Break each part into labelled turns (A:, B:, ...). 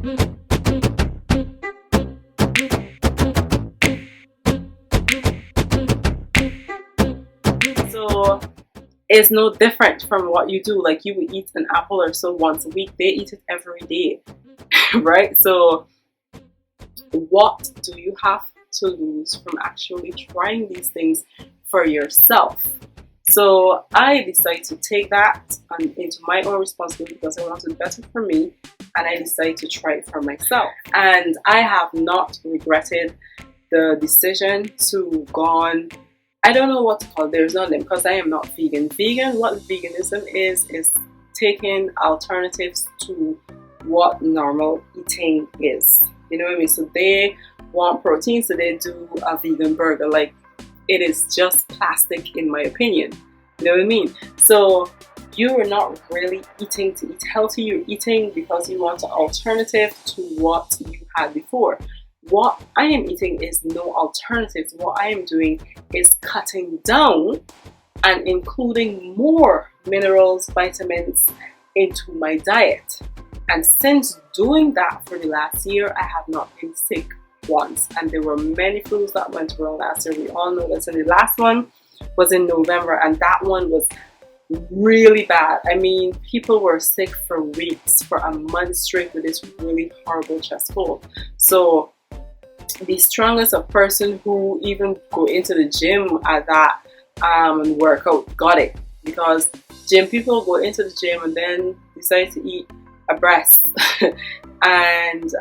A: So it's no different from what you do. Like you would eat an apple or so once a week. They eat it every day, right? So what do you have to lose from actually trying these things for yourself? So I decided to take that into my own responsibility because I want it better for me, and I decided to try it for myself. And I have not regretted the decision to go on. I don't know what to call it. There's no name because I am not vegan. What veganism is taking alternatives to what normal eating is. You know what I mean? So they want protein, so they do a vegan burger. Like, it is just plastic in my opinion. You know what I mean? So you are not really eating to eat healthy. You're eating because you want an alternative to what you had before. What I am eating is no alternatives. What I am doing is cutting down and including more minerals, vitamins into my diet. And since doing that for the last year, I have not been sick once. And there were many flus that went wrong last year. We all know this. And the last one was in November, and that one was really bad. I mean, people were sick for weeks, for a month straight with this really horrible chest cold. So be strong as a person who even go into the gym at that and work out. Got it. Because gym people go into the gym and then decide to eat a breast and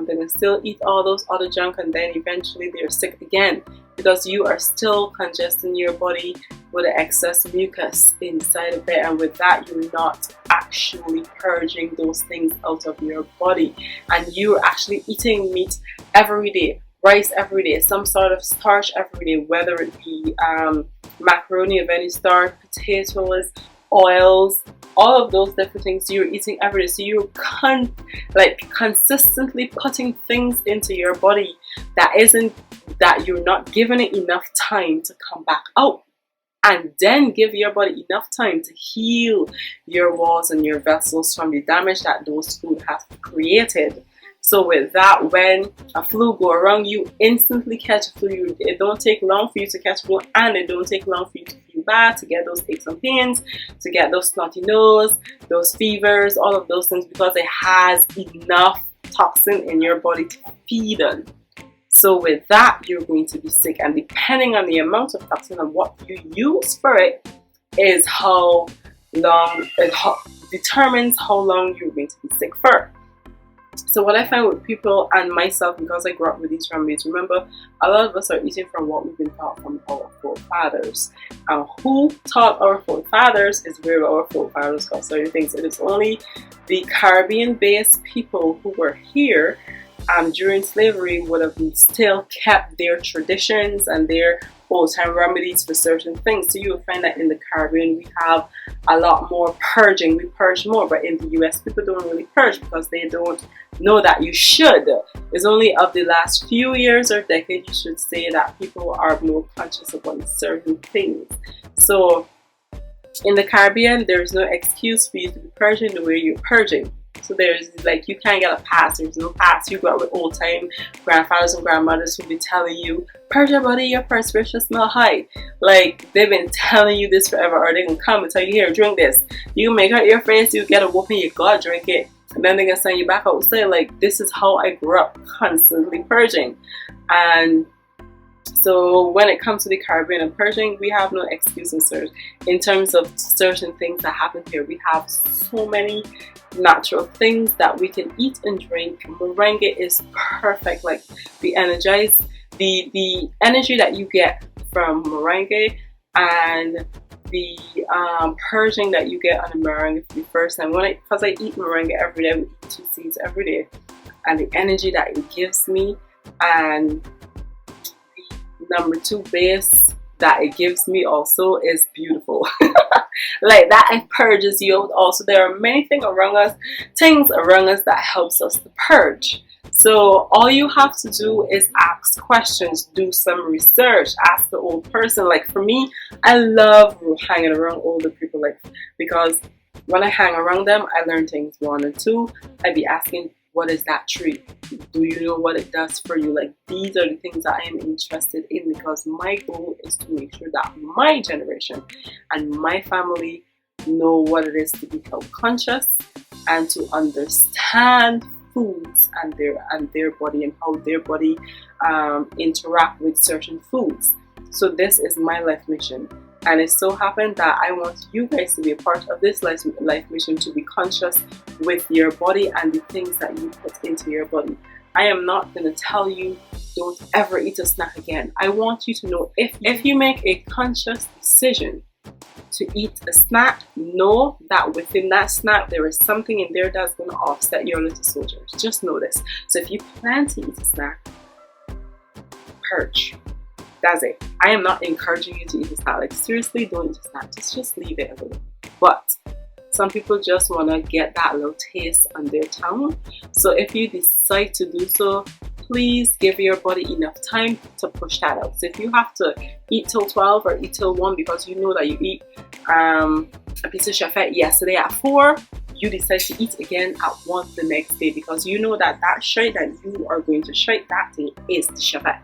A: they can still eat all those other junk, and then eventually they're sick again because you are still congesting your body with the excess mucus inside of it, and with that you're not actually purging those things out of your body, and you're actually eating meat every day, rice every day, some sort of starch every day, whether it be macaroni of any sort, potatoes, oils, all of those different things you're eating every day. So you're consistently putting things into your body that you're not giving it enough time to come back out, and then give your body enough time to heal your walls and your vessels from the damage that those food have created. So with that, when a flu go around, you instantly catch a flu. It don't take long for you to catch flu, and it don't take long for you to feel bad, to get those aches and pains, to get those snotty nose, those fevers, all of those things, because it has enough toxin in your body to feed on. So with that, you're going to be sick, and depending on the amount of toxin and what you use for it is how long it determines how long you're going to be sick for. So what I find with people and myself, because I grew up with these remedies, remember, a lot of us are eating from what we've been taught from our forefathers. And who taught our forefathers is where our forefathers got certain things. It is only the Caribbean-based people who were here during slavery would have still kept their traditions and their old-time remedies for certain things. So you will find that in the Caribbean we have a lot more purging. We purge more, but in the US people don't really purge because they don't know that you should. It's only of the last few years or decade, you should say, that people are more conscious about certain things. So in the Caribbean, there's no excuse for you to be purging the way you're purging. So there's like, you can't get a pass. There's no pass. You got with old time grandfathers and grandmothers who be telling you, purge your body, your perspiration smell high. Like, they've been telling you this forever, or they can come and tell you, here, drink this. You make out your face, you get a whooping, you gotta drink it, and then they can send you back outside. Like, this is how I grew up, constantly purging. And so when it comes to the Caribbean and purging, we have no excuse in terms of certain things that happen here. We have so many natural things that we can eat and drink. Moringa is perfect. Like, the energy that you get from moringa and the purging that you get on the moringa for the first time. Because I eat moringa every day, we eat 2 seeds every day, and the energy that it gives me, and the number 2 base that it gives me also is beautiful. Like, that it purges you out. Also, there are many things around us that helps us to purge. So all you have to do is ask questions, do some research, ask the old person. Like, for me, I love hanging around older people, like, because when I hang around them, I learn things. 1 and 2, I be asking, what is that tree? Do you know what it does for you? Like, these are the things that I am interested in, because my goal is to make sure that my generation and my family know what it is to be health conscious and to understand foods and their body and how their body interact with certain foods. So this is my life mission, and it so happened that I want you guys to be a part of this life mission, to be conscious with your body and the things that you put into your body. I am not going to tell you don't ever eat a snack again. I want you to know, if you make a conscious decision to eat a snack, know that within that snack there is something in there that's going to offset your little soldiers. Just know this. So if you plan to eat a snack, purge. That's it. I am not encouraging you to eat a snack. Like, seriously, don't eat a snack. Just leave it alone. But some people just want to get that little taste on their tongue. So if you decide to do so, please give your body enough time to push that out. So if you have to eat till 12 or eat till 1 because you know that you eat a piece of chafette yesterday at 4, you decide to eat again at 1 the next day, because you know that that shite that you are going to shite that day is the chafette.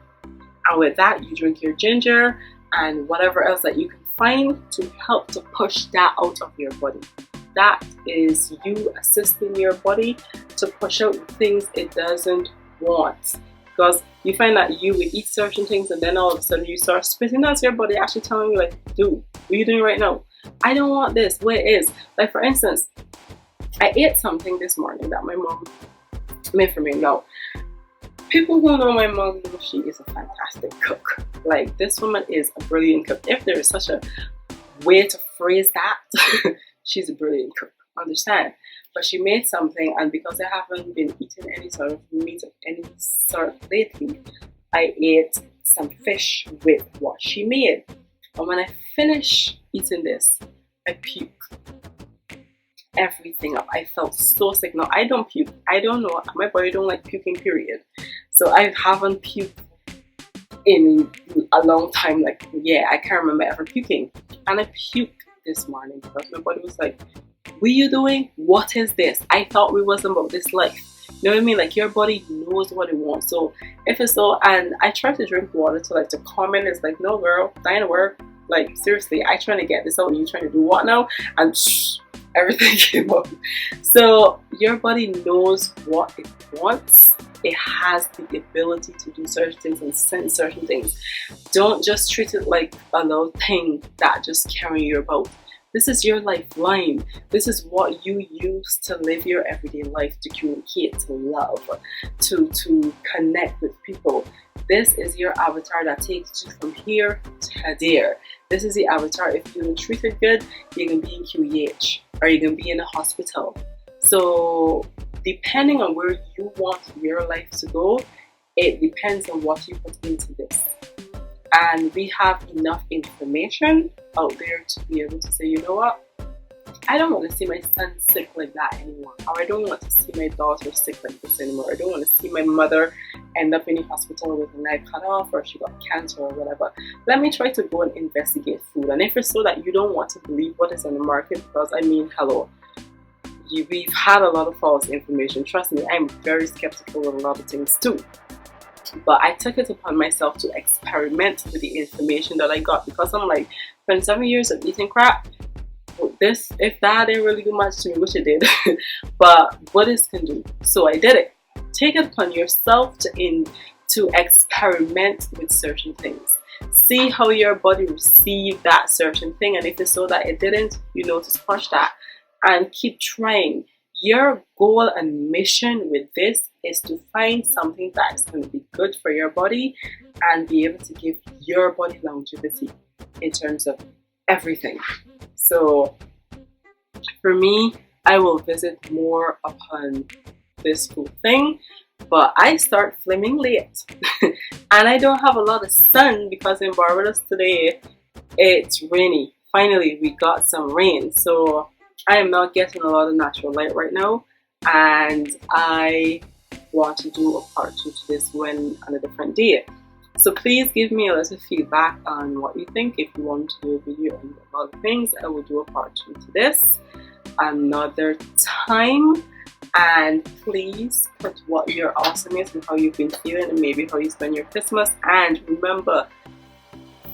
A: And with that, you drink your ginger and whatever else that you can find to help to push that out of your body. That is you assisting your body to push out the things it doesn't want. Because you find that you would eat certain things and then all of a sudden you start spitting. That's your body actually telling you, like, dude, what are you doing right now? I don't want this. Where it is. Like, for instance, I ate something this morning that my mom made for me. Now, people who know my mom know she is a fantastic cook. Like, this woman is a brilliant cook. If there is such a way to phrase that, she's a brilliant cook. Understand? But she made something, and because I haven't been eating any sort of meat of any sort lately, I ate some fish with what she made. And when I finish eating this, I puke everything up. I felt so sick. Now, I don't puke. I don't know. My body don't like puking, period. So I haven't puked in a long time. Like, yeah, I can't remember ever puking. And I puked this morning because my body was like, what are you doing? What is this? I thought we wasn't about this life. You know what I mean? Like, your body knows what it wants. So if it's so, and I try to drink water to comment. It's like, no girl, that ain't work. Like, seriously, I trying to get this out. You trying to do what now? And everything came up. So your body knows what it wants. It has the ability to do certain things and sense certain things. Don't just treat it like a little thing that just carry you about. This is your lifeline. This is what you use to live your everyday life, to communicate, to love, to connect with people. This is your avatar that takes you from here to there. This is the avatar. If you're treated good, you're going to be in QEH or you're going to be in a hospital. So depending on where you want your life to go, it depends on what you put into this. And we have enough information out there to be able to say, you know what? I don't want to see my son sick like that anymore. Or I don't want to see my daughter sick like this anymore. I don't want to see my mother end up in the hospital with a leg cut off, or she got cancer or whatever. Let me try to go and investigate food. And if it's so that you don't want to believe what is on the market, because I mean, hello, we've had a lot of false information. Trust me, I'm very skeptical of a lot of things too. But I took it upon myself to experiment with the information that I got, because I'm like, 27 years of eating crap, this, if that didn't really do much to me, which it did, but what this can do. So I did it. Take it upon yourself to experiment with certain things. See how your body received that certain thing, and if it's so that it didn't, you know, to squash that and keep trying. Your goal and mission with this is to find something that is going to be good for your body and be able to give your body longevity in terms of everything. So for me, I will visit more upon this cool thing, but I start filming late and I don't have a lot of sun because in Barbados today it's rainy. Finally, we got some rain, so I am not getting a lot of natural light right now, and I want to do a part 2 to this when on a different day. So please give me a little feedback on what you think. If you want to do a video on a lot of things, I will do a part 2 to this another time. And please put what your awesome is and how you've been feeling and maybe how you spend your Christmas. And remember,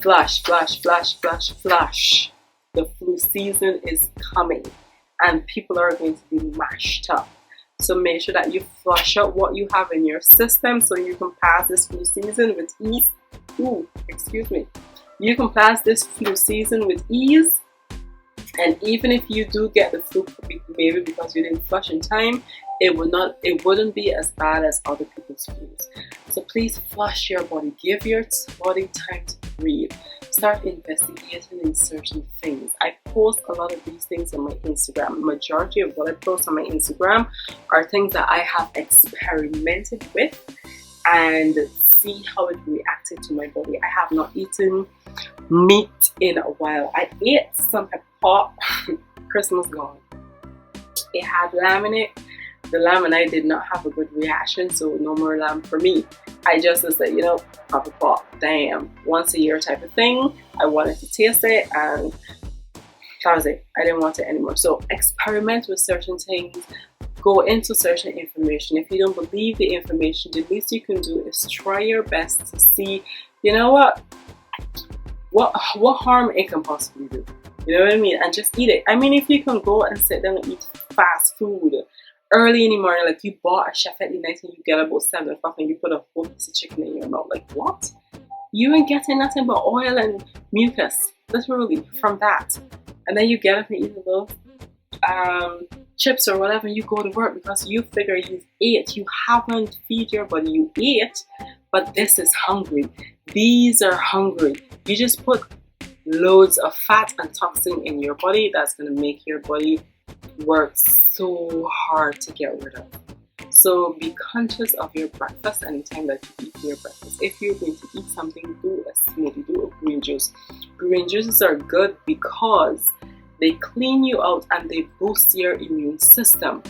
A: flush, flush, flush, flush, flush. The flu season is coming and people are going to be mashed up. So make sure that you flush out what you have in your system so you can pass this flu season with ease. You can pass this flu season with ease. And even if you do get the flu, maybe because you didn't flush in time, it wouldn't be as bad as other people's flus. So please flush your body. Give your body time to breathe. Start investigating in certain things. I post a lot of these things on my Instagram. Majority of what I post on my Instagram are things that I have experimented with and see how it reacted to my body. I have not eaten meat in a while. I ate some pork. Christmas gone. It had lamb in it. The lamb and I did not have a good reaction, so no more lamb for me. I just said, you know, have a pork. Damn, once a year type of thing. I wanted to taste it, and that was it. I didn't want it anymore. So experiment with certain things. Go into certain information. If you don't believe the information, the least you can do is try your best to see, you know what harm it can possibly do. You know what I mean? And just eat it. I mean, if you can go and sit down and eat fast food early in the morning, like you bought a chef at the night and you get about 7 o'clock and you put a whole piece of chicken in your mouth, like what? You ain't getting nothing but oil and mucus, literally, from that. And then you get up and eat a little chips or whatever, and you go to work because you figure you've ate. You haven't feed your body. You ate, but this is hungry. These are hungry. You just put loads of fat and toxin in your body that's going to make your body work so hard to get rid of. So be conscious of your breakfast and the time that you eat your breakfast. If you're going to eat something, do a smoothie, do a green juice. Green juices are good because they clean you out and they boost your immune system.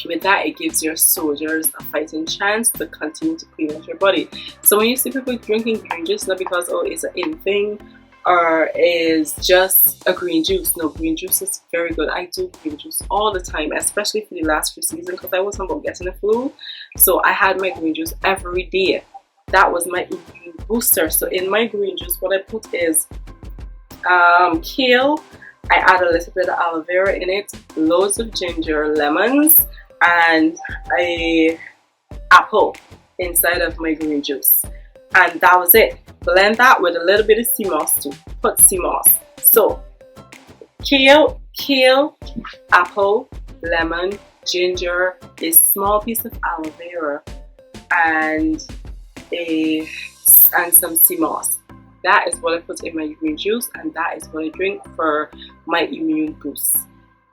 A: With that, it gives your soldiers a fighting chance to continue to clean out your body. So when you see people drinking green juice, not because, oh, it's an in thing or is just a green juice. No, green juice is very good. I do green juice all the time, especially for the last few seasons because I wasn't about getting the flu. So I had my green juice every day. That was my immune booster. So in my green juice, what I put is kale. I add a little bit of aloe vera in it, loads of ginger, lemons, and a apple inside of my green juice. And that was it. Blend that with a little bit of sea moss too. Put sea moss. So kale, apple, lemon, ginger, a small piece of aloe vera, and some sea moss. That is what I put in my green juice, and that is what I drink for my immune boost.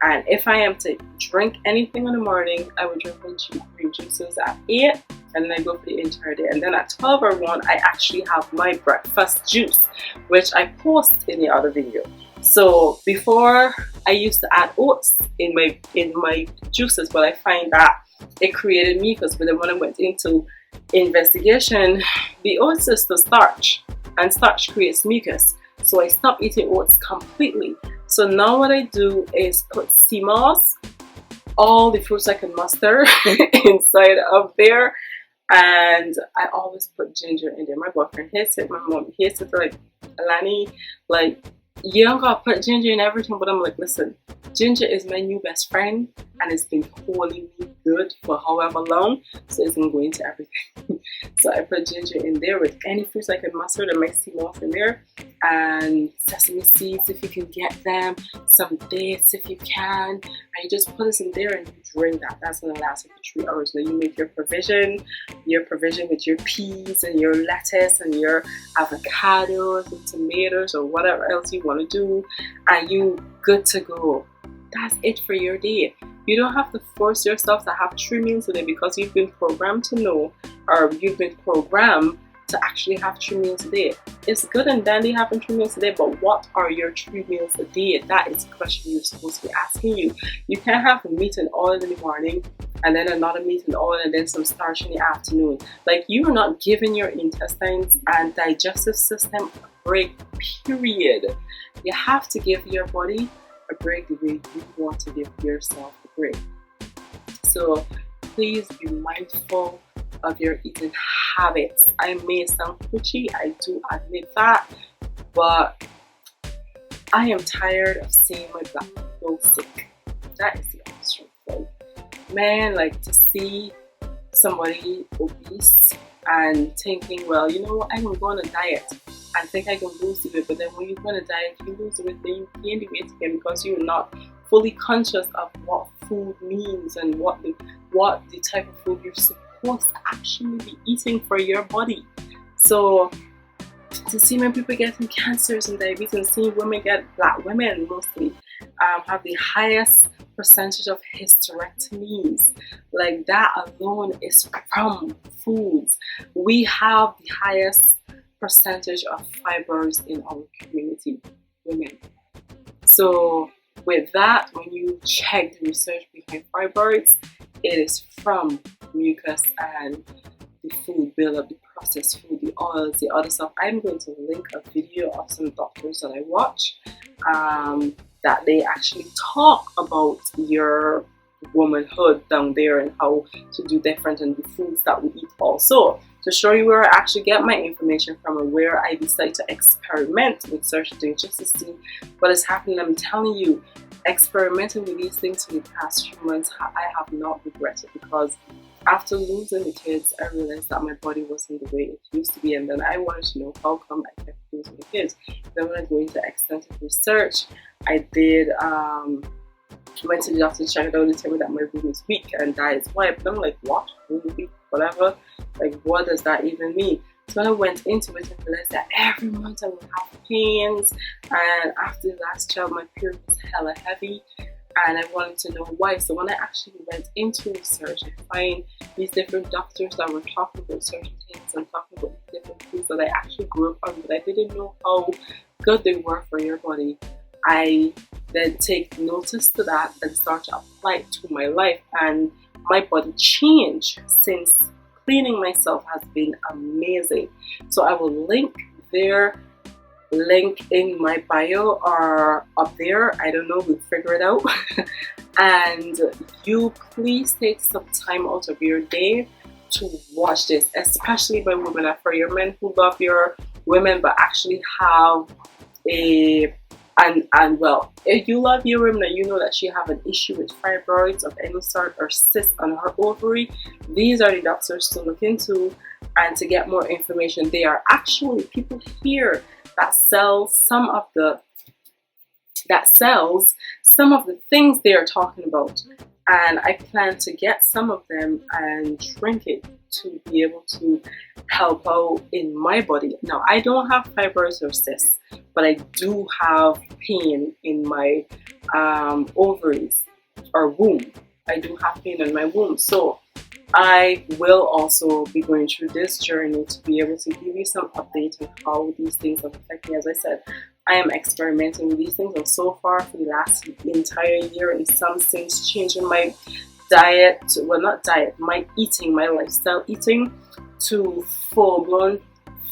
A: And if I am to drink anything in the morning, I would drink my green juices at 8, and then I go for the entire day. And then at 12 or 1, I actually have my breakfast juice, which I post in the other video. So before, I used to add oats in my juices, but I find that it created mucus. But then when I went into investigation, the oats is the starch, and starch creates mucus. So I stopped eating oats completely. So now what I do is put sea moss, all the fruits I can muster inside of there, and I always put ginger in there. My boyfriend hates it, my mom hates it, like, Alani, like, you don't gotta put ginger in everything, but I'm like, listen, ginger is my new best friend, and it's been holding me good for however long, so it's gonna go into everything. So I put ginger in there with any fruits I can muster, and my sea moss in there, and sesame seeds if you can get them, some dates if you can, and you just put this in there and you drink that. That's gonna last you for 3 hours. Then you make your provision with your peas and your lettuce and your avocados and tomatoes or whatever else you want to do, and you good to go. That's it for your day. You don't have to force yourself to have 3 meals a day because you've been programmed to know, or you've been programmed to actually have 3 meals a day. It's good and dandy having 3 meals a day, but what are your 3 meals a day? That is the question you're supposed to be asking you. You can't have meat and oil in the morning, and then another meat and oil, and then some starch in the afternoon. Like, you are not giving your intestines and digestive system a break, period. You have to give your body a break the way you want to give yourself a break. So please be mindful of your eating habits. I may sound preachy, I do admit that, but I am tired of seeing my black people sick. That is the honest truth. Like, man, like to see somebody obese and thinking, well, you know what, I can go on a diet and think I can lose the weight, but then when you go on a diet, you lose the weight, then you gain the weight again because you're not fully conscious of what food means and what the type of food you're supposed to actually be eating for your body. So to see many people getting cancers and diabetes, and seeing women black women mostly, have the highest percentage of hysterectomies, like that alone is from foods. We have the highest percentage of fibroids in our community, women. So with that, when you check the research behind fibroids, it is from mucus and the food buildup, the processed food, the oils, the other stuff. I'm going to link a video of some doctors that I watch that they actually talk about your womanhood down there and how to do different and the foods that we eat also, to show you where I actually get my information from and where I decide to experiment with certain things just to see what is happening. I'm telling you, experimenting with these things for the past few months, I have not regretted, because after losing the kids, I realized that my body wasn't the way it used to be, and then I wanted to know how come I kept losing the kids. Then when I go into extensive research, I did went to the doctor to check it out. They told me that my womb is weak and that is why. But I'm like, what? Womb weak? Whatever. Like, what does that even mean? So when I went into it and realized that every month I would have pains, and after the last child, my period was hella heavy, and I wanted to know why. So when I actually went into research, I find these different doctors that were talking about certain things and talking about different foods that I actually grew up on, but I didn't know how good they were for your body. I then take notice to that and start to apply it to my life, and my body change since cleaning myself has been amazing. So I will link their link in my bio or up there. I don't know, we'll figure it out. And you please take some time out of your day to watch this, especially by women. And for your men who love your women but actually have a well, if you love your woman and you know that she have an issue with fibroids of any sort or cysts on her ovary, these are the doctors to look into and to get more information. They are actually people here that sells some of the things they are talking about, and I plan to get some of them and drink it to be able to help out in my body. Now, I don't have fibroids or cysts, but I do have pain in my ovaries or womb. I do have pain in my womb, so I will also be going through this journey to be able to give you some update on how these things have affected me. As I said, I am experimenting with these things, and so far for the last entire year, in some things changing my diet, well, not diet, my eating, my lifestyle eating, to full-blown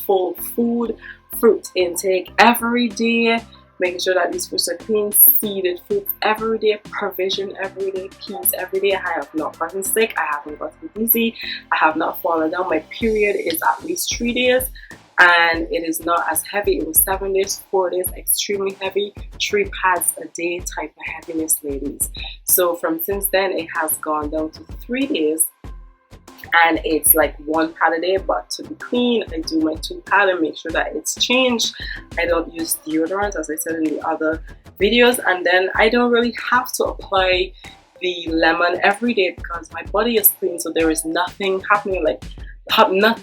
A: full food, fruit intake every day, making sure that these fruits are clean, seeded fruits every day, provision every day, peas every day. I have not gotten sick, I haven't gotten dizzy, I have not fallen down. My period is at least 3 days, and it is not as heavy. It was 7 days, 4 days, extremely heavy, 3 pads a day type of heaviness, ladies. So from since then, it has gone down to 3 days, and it's like 1 pad a day. But to be clean, I do my 2 pad and make sure that it's changed. I don't use deodorant, as I said in the other videos, and then I don't really have to apply the lemon every day because my body is clean, so there is nothing happening, like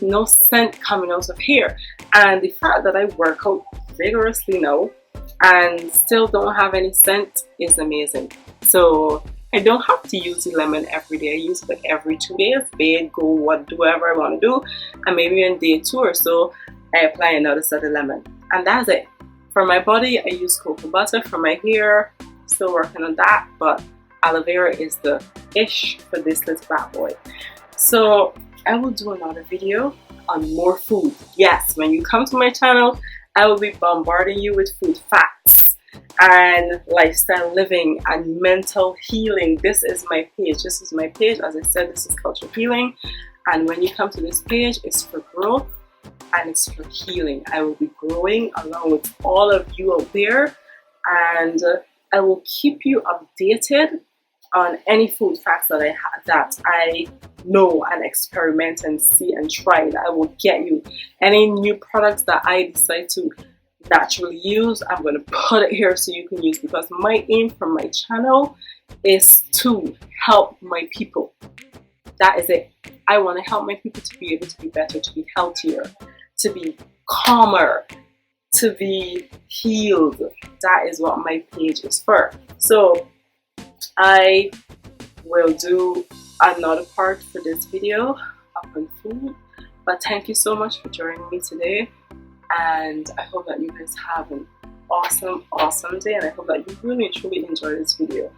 A: no scent coming out of here. And the fact that I work out vigorously now and still don't have any scent is amazing. So I don't have to use the lemon every day. I use it like every 2 days, bathe, go, whatever I want to do, and maybe on day 2 or so I apply another set of lemon, and that's it. For my body, I use cocoa butter. For my hair, still working on that, but aloe vera is the ish for this little bad boy. So I will do another video on more food. Yes, when you come to my channel, I will be bombarding you with food facts and lifestyle living and mental healing. This is my page. This is my page. As I said, this is culture healing. And when you come to this page, it's for growth and it's for healing. I will be growing along with all of you out there, and I will keep you updated on any food facts that I know and experiment and see and try. I will get you any new products that I decide to naturally use. I'm going to put it here so you can use, because my aim for my channel is to help my people. That is it. I want to help my people to be able to be better, to be healthier, to be calmer, to be healed. That is what my page is for. So I will do another part for this video on food, but thank you so much for joining me today, and I hope that you guys have an awesome day, and I hope that you really and truly enjoy this video.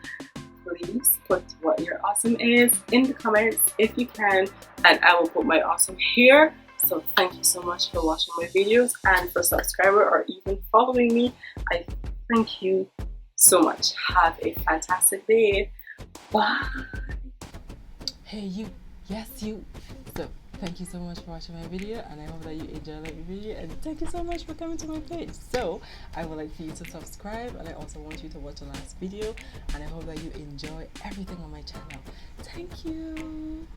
A: Please put what your awesome is in the comments if you can, and I will put my awesome here. So thank you so much for watching my videos, and for subscriber or even following me, I thank you so much. Have a fantastic day. Bye.
B: Hey you, yes you. So thank you so much for watching my video, and I hope that you enjoy the video, and thank you so much for coming to my page. So I would like for you to subscribe, and I also want you to watch the last video, and I hope that you enjoy everything on my channel. Thank you.